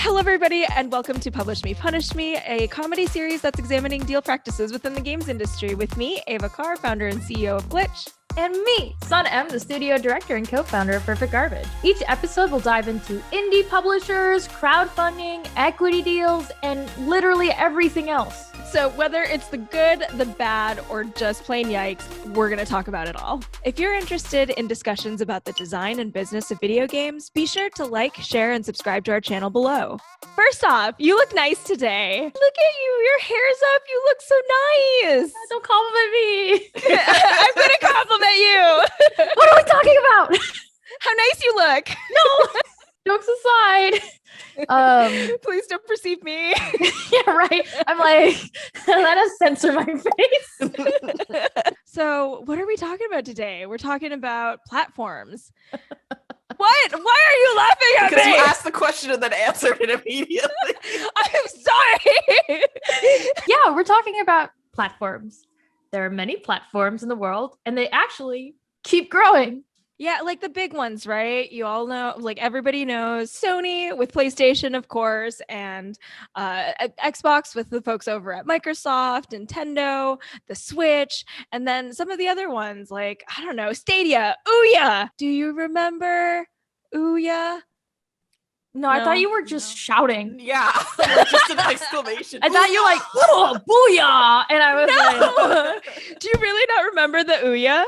Hello, everybody, and welcome to Publish Me, Punish Me, a comedy series that's examining deal practices within the games industry with me, Ava Carr, founder and CEO of Glitch. And me, Son M, the studio director and co-founder of Perfect Garbage. Each episode will dive into indie publishers, crowdfunding, equity deals, and literally everything else. So whether it's the good, the bad, or just plain yikes, we're going to talk about it all. If you're interested in discussions about the design and business of video games, be sure to like, share, and subscribe to our channel below. First off, you look nice today. Look at you. Your hair's up. You look so nice. Don't compliment me. I'm going to compliment you. What are we talking about? How nice you look. No. Jokes aside. Please don't perceive me. Yeah, right. I'm like, let us censor my face. So what are we talking about today? We're talking about platforms. What? Why are you laughing at me? Because you asked the question and then answered it immediately. I'm sorry. Yeah, we're talking about platforms. There are many platforms in the world, and they actually keep growing. Yeah, like the big ones, right? You all know, like everybody knows Sony with PlayStation, of course, and Xbox with the folks over at Microsoft, Nintendo, the Switch, and then some of the other ones like, I don't know, Stadia, Ouya. Do you remember Ouya? No, I thought you were just shouting. Yeah, like just an exclamation. I thought you were like, oh, booyah! And I was like, Do you really not remember the Ouya?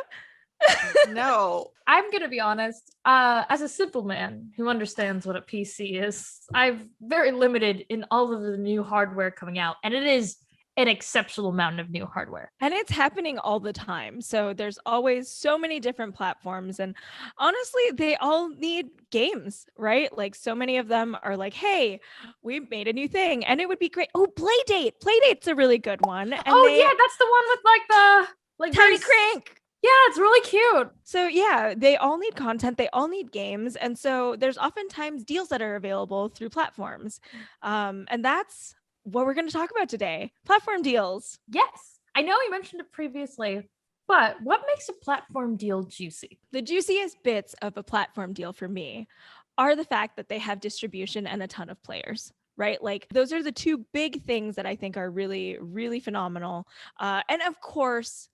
No. I'm going to be honest, as a simple man who understands what a PC is, I'm very limited in all of the new hardware coming out, and it is an exceptional amount of new hardware. And it's happening all the time. So there's always so many different platforms, and honestly, they all need games, right? Like so many of them are like, hey, we made a new thing and it would be great. Oh, Playdate. Playdate's a really good one. And yeah, that's the one with like the Tiny Crank. Yeah, it's really cute. So yeah, they all need content. They all need games. And so there's oftentimes deals that are available through platforms. And that's what we're going to talk about today. Platform deals. Yes. I know you mentioned it previously, but what makes a platform deal juicy? The juiciest bits of a platform deal for me are the fact that they have distribution and a ton of players. Right? Like those are the two big things that I think are really, really phenomenal. And of course,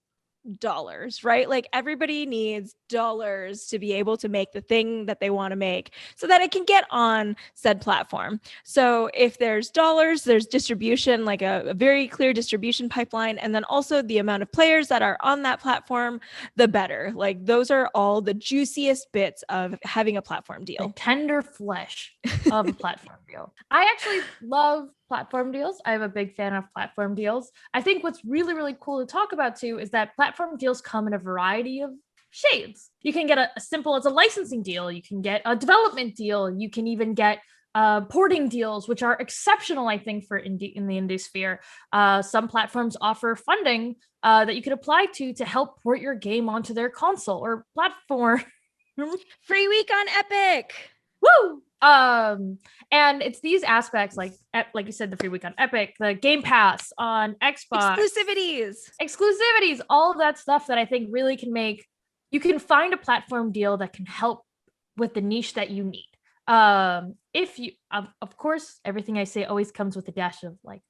dollars, right? Like everybody needs dollars to be able to make the thing that they want to make so that it can get on said platform. So if there's dollars, there's distribution, like a very clear distribution pipeline. And then also the amount of players that are on that platform, the better. Like those are all the juiciest bits of having a platform deal. The tender flesh of a platform deal. I actually love platform deals. I'm a big fan of platform deals. I think what's really, really cool to talk about too is that platform deals come in a variety of shades. You can get a simple, it's a licensing deal. You can get a development deal. You can even get porting deals, which are exceptional, I think, for in the indie sphere. Some platforms offer funding that you could apply to help port your game onto their console or platform. Free week on Epic. Woo! And it's these aspects like you said, the free week on Epic, the Game Pass on Xbox, exclusivities, all of that stuff that I think really can make, you can find a platform deal that can help with the niche that you need. If you, of course, everything I say always comes with a dash of like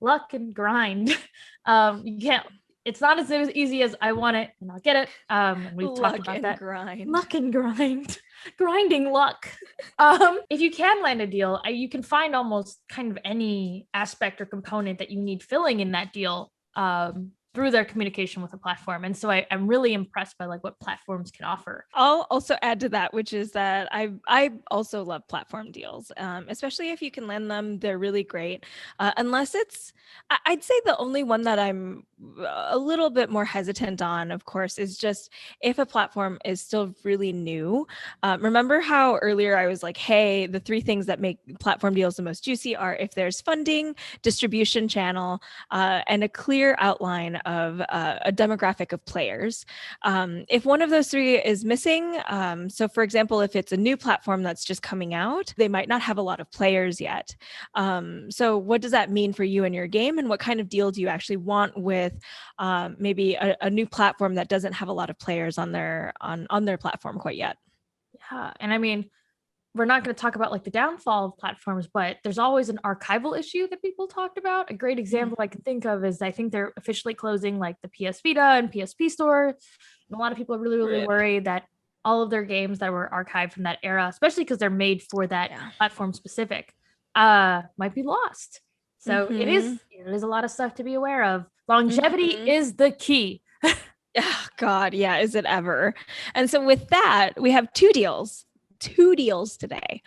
luck and grind. You can't, it's not as easy as I want it and I'll get it. And we've talked about that. Luck and grind. Grinding luck. If you can land a deal, you can find almost kind of any aspect or component that you need filling in that deal through their communication with the platform. And so I'm really impressed by like what platforms can offer. I'll also add to that, which is that I also love platform deals, especially if you can land them. They're really great. Unless it's, I'd say the only one that I'm a little bit more hesitant on, of course, is just if a platform is still really new. Remember how earlier I was like, hey, the three things that make platform deals the most juicy are if there's funding, distribution channel, and a clear outline of a demographic of players. If one of those three is missing, so for example, if it's a new platform that's just coming out, they might not have a lot of players yet. So what does that mean for you and your game? And what kind of deal do you actually want with maybe a new platform that doesn't have a lot of players on their platform quite yet? Yeah, and I mean, we're not going to talk about like the downfall of platforms, but there's always an archival issue that people talked about. A great example I can think of is I think they're officially closing like the PS Vita and PSP store. And a lot of people are really worried that all of their games that were archived from that era, especially because they're made for that platform specific, might be lost. So it is a lot of stuff to be aware of. Longevity is the key. Oh, God, yeah, is it ever? And so with that, we have two deals today.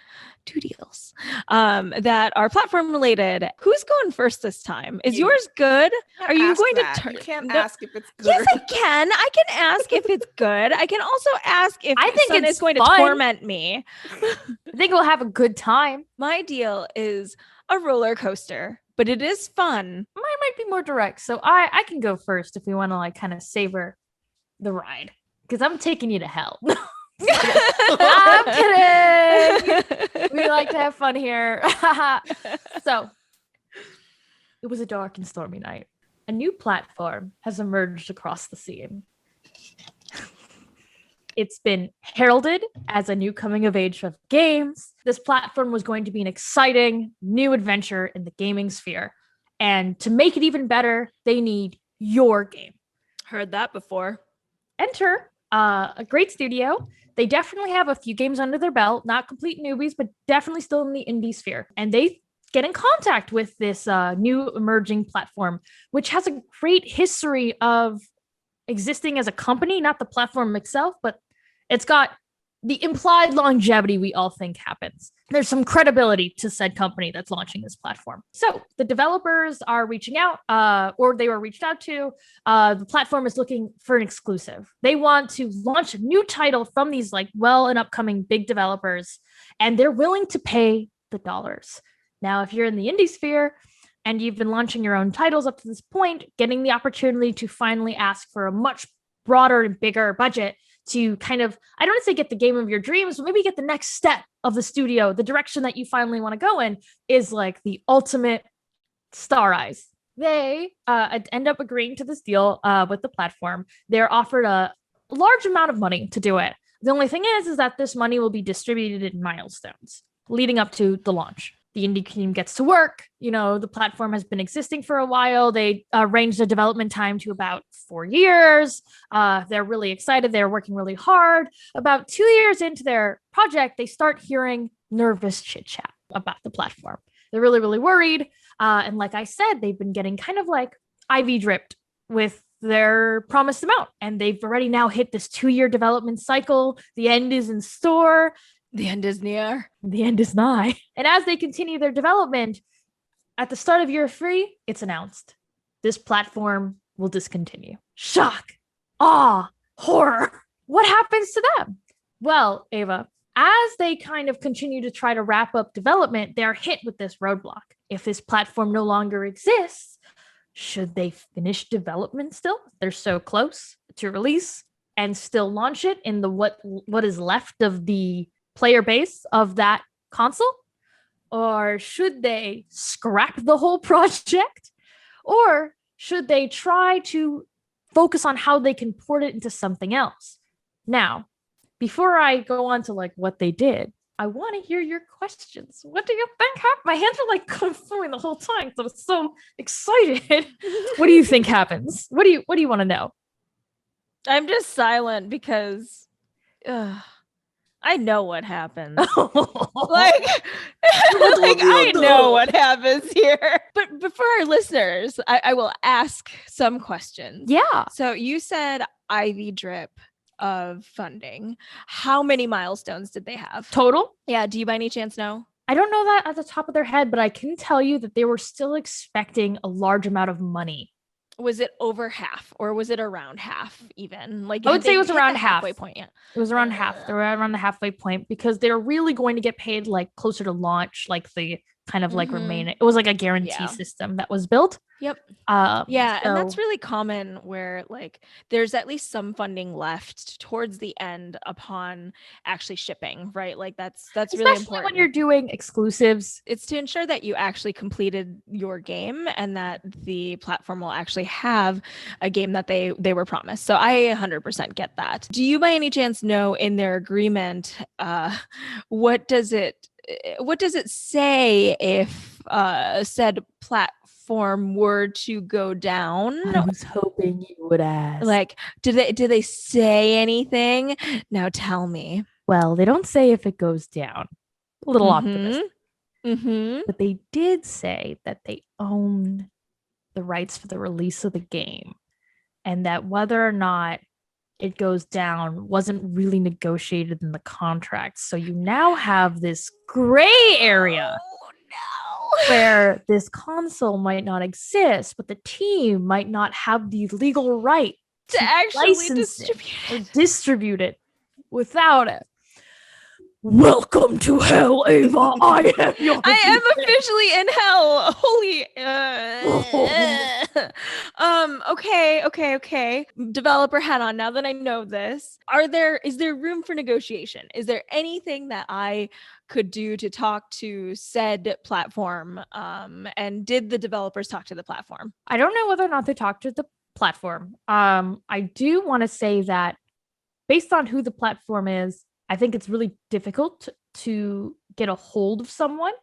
Two deals that are platform related. Who's going first this time? Is yours good? Are you going to turn? You can't ask if it's good. Yes, I can. I can ask if it's good. I can also ask if I think it's going to torment me. I think we'll have a good time. My deal is a roller coaster, but it is fun. Mine might be more direct, so I can go first if we want to like kind of savor the ride, because I'm taking you to hell. I'm kidding. We like to have fun here. So it was a dark and stormy night. A new platform has emerged across the scene. It's been heralded as a new coming of age of games. This platform was going to be an exciting new adventure in the gaming sphere. And to make it even better, they need your game. Heard that before. Enter a great studio. They definitely have a few games under their belt, not complete newbies, but definitely still in the indie sphere. And they get in contact with this new emerging platform, which has a great history of existing as a company, not the platform itself, but it's got the implied longevity we all think happens. There's some credibility to said company that's launching this platform. So the developers are reaching out, or they were reached out to. The platform is looking for an exclusive. They want to launch a new title from these like well and upcoming big developers, and they're willing to pay the dollars. Now, if you're in the indie sphere and you've been launching your own titles up to this point, getting the opportunity to finally ask for a much broader and bigger budget to kind of, I don't want to say get the game of your dreams, but maybe get the next step of the studio, the direction that you finally want to go in, is like the ultimate star eyes. They end up agreeing to this deal with the platform. They're offered a large amount of money to do it. The only thing is that this money will be distributed in milestones leading up to the launch. The indie team gets to work. You know, the platform has been existing for a while. They ranged the development time to about 4 years. They're really excited. They're working really hard. About 2 years into their project, they start hearing nervous chit chat about the platform. They're really, really worried. And like I said, they've been getting kind of like IV dripped with their promised amount. And they've already now hit this 2-year development cycle. The end is in store. The end is near. The end is nigh. And as they continue their development, at the start of year 3, it's announced this platform will discontinue. Shock, awe, horror. What happens to them? Well, Ava, as they kind of continue to try to wrap up development, they're hit with this roadblock. If this platform no longer exists, should they finish development still? They're so close to release and still launch it in the what is left of the player base of that console? Or should they scrap the whole project? Or should they try to focus on how they can port it into something else? Now, before I go on to like what they did, I want to hear your questions. What do you think happened? My hands are like kind of flowing the whole time, so I'm so excited. What do you think happens? What do you want to know? I'm just silent because I know what happens. I know what happens here. But for our listeners, I will ask some questions. Yeah. So you said IV drip of funding. How many milestones did they have? Total? Yeah. Do you by any chance know? I don't know that at the top of their head, but I can tell you that they were still expecting a large amount of money. Was it over half or was it around half even? Like I would say it was around half. Halfway point, yeah. It was around half. They were around the halfway point because they're really going to get paid like closer to launch, like the kind of like remain. It was like a guarantee system that was built. Yep. And that's really common where like there's at least some funding left towards the end upon actually shipping, right? Like that's really important when you're doing exclusives. It's to ensure that you actually completed your game and that the platform will actually have a game that they were promised. So I 100% get that. Do you by any chance know in their agreement what does it say if said platform were to go down? I was hoping you would ask. Like, do they say anything? Now tell me. Well, they don't say if it goes down. A little optimistic. But they did say that they own the rights for the release of the game, and that whether or not it goes down wasn't really negotiated in the contract. So you now have this gray area where this console might not exist, but the team might not have the legal right to actually distribute it without it. Welcome to hell, Ava. I am officially in hell. Holy. Okay. Developer hat on. Now that I know this, is there room for negotiation? Is there anything that I could do to talk to said platform? And did the developers talk to the platform? I don't know whether or not they talked to the platform. I do want to say that based on who the platform is, I think it's really difficult to get a hold of someone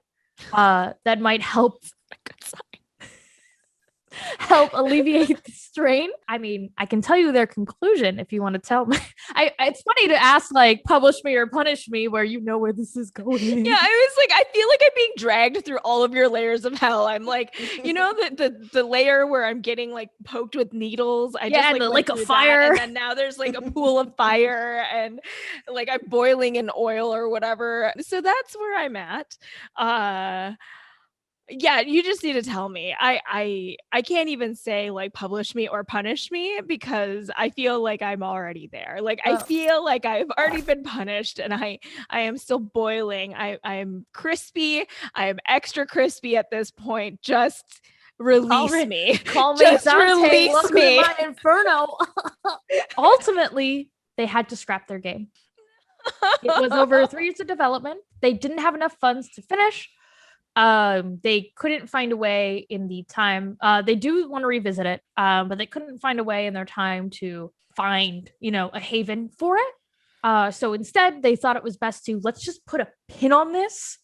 that might help alleviate the strain. I mean, I can tell you their conclusion if you want to tell me. It's funny to ask like publish me or punish me where you know where this is going. Yeah, I was like, I feel like I'm being dragged through all of your layers of hell. I'm like, you know, the layer where I'm getting like poked with needles. I just like a fire. And then now there's like a pool of fire and like I'm boiling in oil or whatever. So that's where I'm at. Yeah, you just need to tell me. I can't even say like publish me or punish me because I feel like I'm already there. Like I feel like I've already been punished and I am still boiling. I'm crispy. I am extra crispy at this point. Just release me. Call me. Just Dante, release me. My inferno. Ultimately, they had to scrap their game. It was over 3 years of development. They didn't have enough funds to finish. They couldn't find a way in the time. They do want to revisit it, but they couldn't find a way in their time to find, a haven for it. So instead, they thought it was best to let's just put a pin on this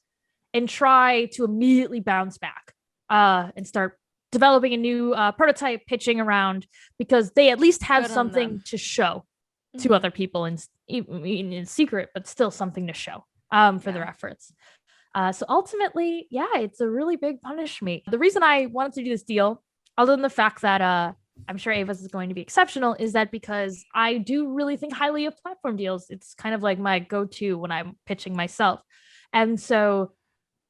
and try to immediately bounce back and start developing a new prototype, pitching around because they at least have something to show to other people in secret, but still something to show for their efforts. So ultimately, it's a really big punish me. The reason I wanted to do this deal, other than the fact that I'm sure Ava's is going to be exceptional, is that because I do really think highly of platform deals. It's kind of like my go-to when I'm pitching myself. And so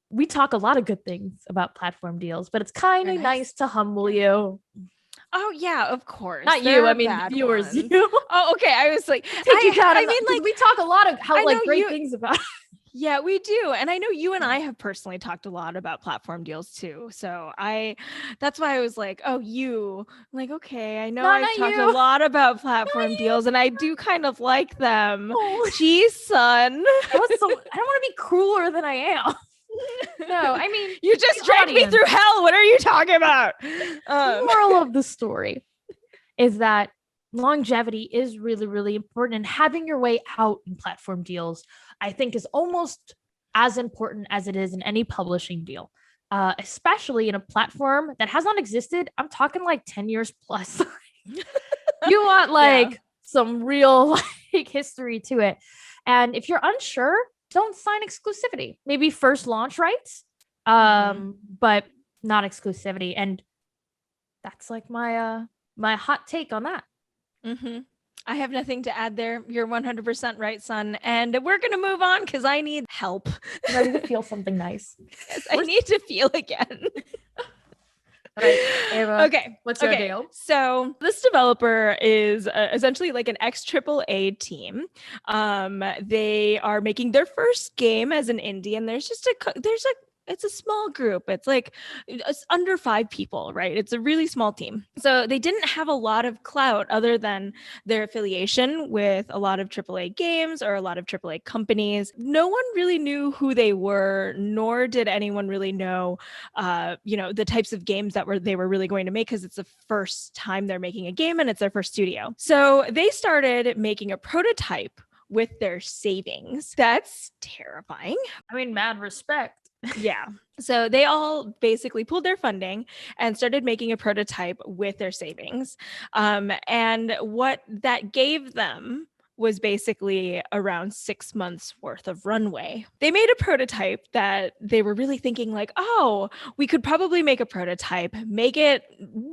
we talk a lot of good things about platform deals, but it's kind of nice to humble you. Oh yeah, of course. Not you. I mean, viewers. You. Oh, okay. I was like, I mean, like we talk a lot of how great things about. Yeah, we do. And I know you and I have personally talked a lot about platform deals too. So that's why I was like, oh, okay, I know I've talked a lot about platform deals and I do kind of like them. Oh. Geez, son. I don't want to be crueler than I am. No, I mean, you just dragged me through hell. What are you talking about? Moral of the story is that longevity is really, really important, and having your way out in platform deals, I think, is almost as important as it is in any publishing deal, especially in a platform that has not existed. I'm talking like 10 years plus. You want some real history to it. And if you're unsure, don't sign exclusivity. Maybe first launch rights, but not exclusivity. And that's like my hot take on that. Mm-hmm. I have nothing to add there. You're 100% right, son. And we're going to move on because I need help. I'm ready to feel something nice. Yes, I need to feel again. All right, Ava, okay. What's your deal? So this developer is essentially like an ex-AAA team. They are making their first game as an indie, and there's it's a small group. It's like it's under 5 people, right? It's a really small team. So they didn't have a lot of clout other than their affiliation with a lot of AAA games or a lot of AAA companies. No one really knew who they were, nor did anyone really know, the types of games that they were really going to make, because it's the first time they're making a game and it's their first studio. So they started making a prototype with their savings. That's terrifying. I mean, mad respect. Yeah. So they all basically pulled their funding and started making a prototype with their savings. And what that gave them was basically around 6 months worth of runway. They made a prototype that they were really thinking like, oh, we could probably make a prototype, make it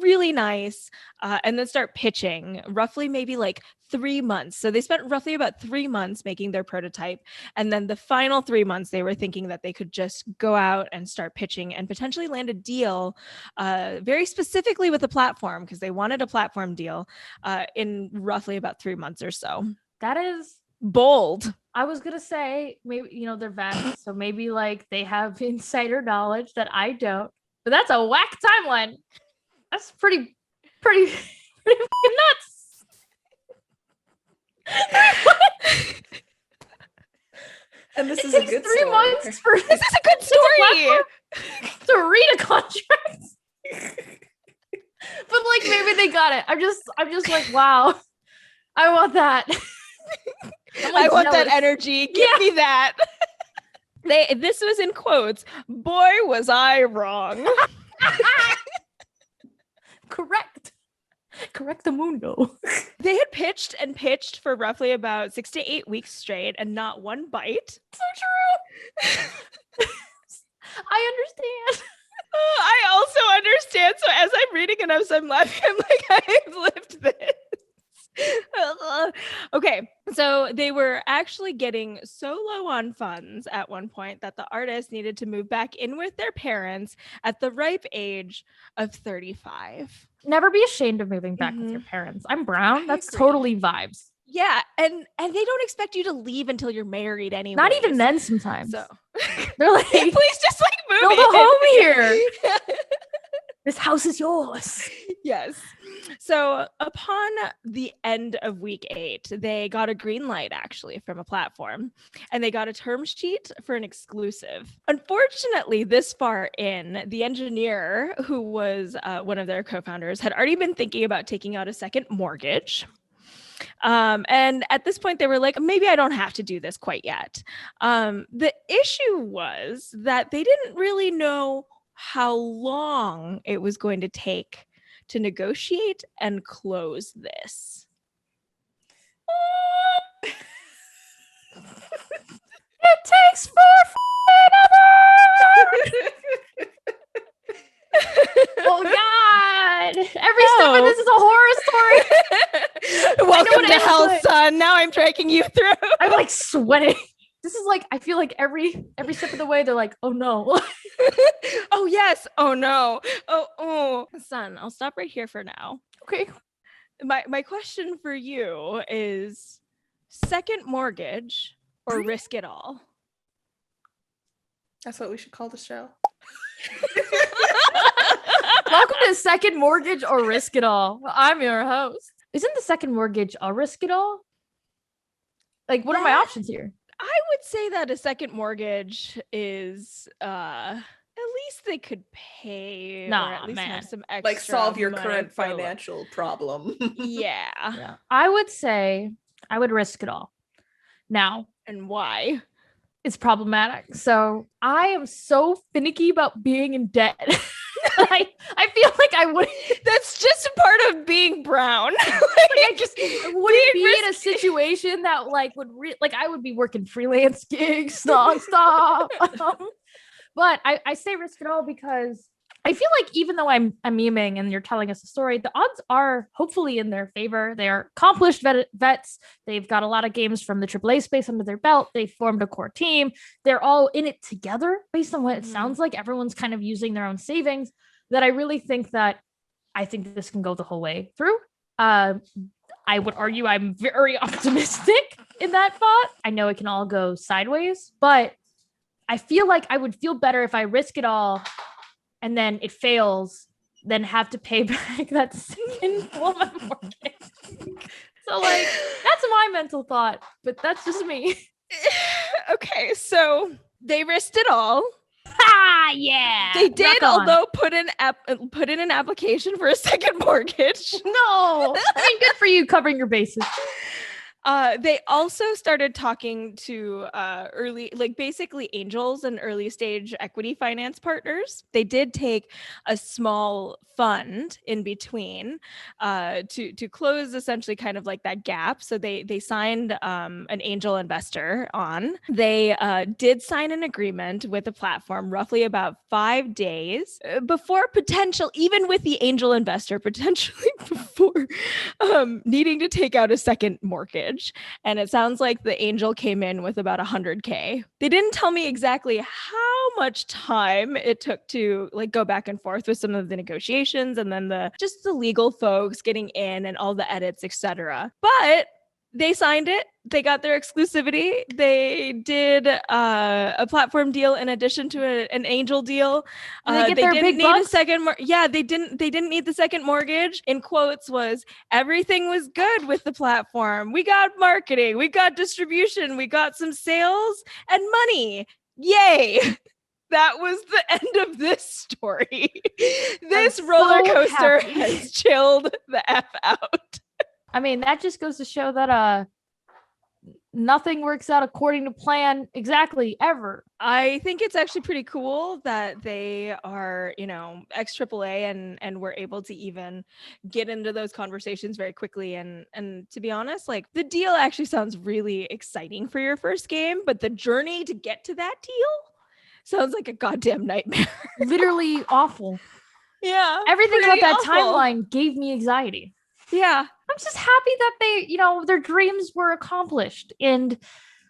really nice, and then start pitching roughly maybe like 3 months. So they spent roughly about 3 months making their prototype. And then the final 3 months, they were thinking that they could just go out and start pitching and potentially land a deal very specifically with the platform, because they wanted a platform deal in roughly about 3 months or so. That is bold. I was going to say, maybe, they're vets, so maybe like they have insider knowledge that I don't, but that's a whack timeline. That's pretty fucking nuts. And this is a good 3 months for this is a good story to read a contract. But like maybe they got it. I'm just like, wow, I want that. I want that energy. Give me that. This was in quotes. Boy, was I wrong. Correct the mundo. They had pitched and pitched for roughly about 6 to 8 weeks straight and not one bite. So true. I understand. I also understand. So as I'm reading it, I'm laughing. I'm like, I've lived this. Okay, so they were actually getting so low on funds at one point that the artist needed to move back in with their parents at the ripe age of 35. Never be ashamed of moving back with your parents. I'm brown. That's totally vibes. Yeah, and they don't expect you to leave until you're married anyway. Not even then sometimes. So they're like, please just like move build a home here. This house is yours. Yes. So upon the end of week 8, they got a green light actually from a platform, and they got a term sheet for an exclusive. Unfortunately, this far in, the engineer who was one of their co-founders had already been thinking about taking out a second mortgage. And at this point, they were like, maybe I don't have to do this quite yet. The issue was that they didn't really know how long it was going to take to negotiate and close this. It takes Oh God! Every step of this is a horror story. Welcome to hell, son. Now I'm dragging you through. I'm like sweating. This is like, I feel like every step of the way they're like, oh no. Oh yes. Oh no. Oh, son, I'll stop right here for now. Okay. My question for you is second mortgage or risk it all? That's what we should call the show. Welcome to Second Mortgage or Risk It All. I'm your host. Isn't the second mortgage a risk it all? Like, what are my options here? I would say that a second mortgage is at least they could pay or at least have some extra, like, solve your money current financial problem. Yeah. I would say I would risk it all. Now, and why? It's problematic. So I am so finicky about being in debt. I feel like I would. That's just a part of being brown. I just wouldn't be in a situation that like would I would be working freelance gigs nonstop. But I say risk it all because I feel like even though I'm memeing and you're telling us a story, the odds are hopefully in their favor. They are accomplished vets. They've got a lot of games from the AAA space under their belt. They formed a core team. They're all in it together based on what it sounds like. Everyone's kind of using their own savings. That I really think this can go the whole way through. I would argue I'm very optimistic in that thought. I know it can all go sideways, but I feel like I would feel better if I risk it all and then it fails than have to pay back that second woman mortgage. So like, that's my mental thought, but that's just me. Okay, so they risked it all. Yeah. They did, although put in an application for a second mortgage. No. I mean, good for you covering your bases. They also started talking to basically angels and early stage equity finance partners. They did take a small fund in between to close essentially kind of like that gap. So they signed an angel investor on. They did sign an agreement with the platform roughly about 5 days before even with the angel investor, potentially before needing to take out a second mortgage. And it sounds like the angel came in with about $100K. They didn't tell me exactly how much time it took to like go back and forth with some of the negotiations and then the legal folks getting in and all the edits, etc. But they signed it. They got their exclusivity. They did a platform deal in addition to an angel deal. They didn't need a second. They didn't need the second mortgage. In quotes was everything was good with the platform. We got marketing. We got distribution. We got some sales and money. Yay. That was the end of this story. This roller coaster has chilled the F out. I mean, that just goes to show that nothing works out according to plan exactly ever. I think it's actually pretty cool that they are, ex AAA and we're able to even get into those conversations very quickly. And to be honest, like the deal actually sounds really exciting for your first game, but the journey to get to that deal sounds like a goddamn nightmare. Literally awful. Yeah. Everything about that timeline gave me anxiety. Yeah. I'm just happy that they, their dreams were accomplished. And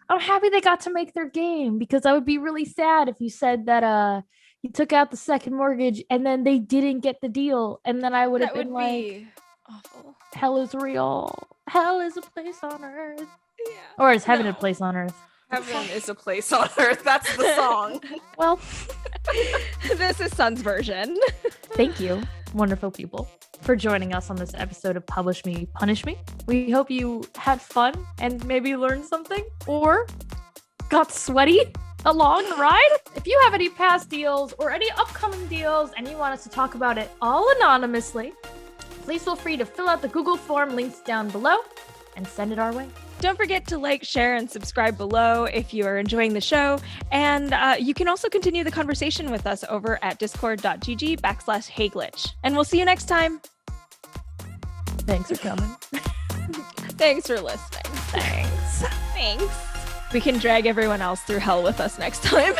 I'm happy they got to make their game, because I would be really sad if you said that you took out the second mortgage and then they didn't get the deal. And then I would have been like, awful. Hell is real. Hell is a place on earth. Yeah. Or is heaven a place on earth? Heaven is a place on earth. That's the song. Well, this is Son's version. Thank you, wonderful people, for joining us on this episode of Publish Me, Punish Me. We hope you had fun and maybe learned something or got sweaty along the ride. If you have any past deals or any upcoming deals and you want us to talk about it all anonymously, please feel free to fill out the Google form links down below and send it our way. Don't forget to like, share, and subscribe below if you are enjoying the show. And you can also continue the conversation with us over at discord.gg/HeyGlitch. And we'll see you next time. Thanks for coming. Thanks for listening. Thanks. We can drag everyone else through hell with us next time.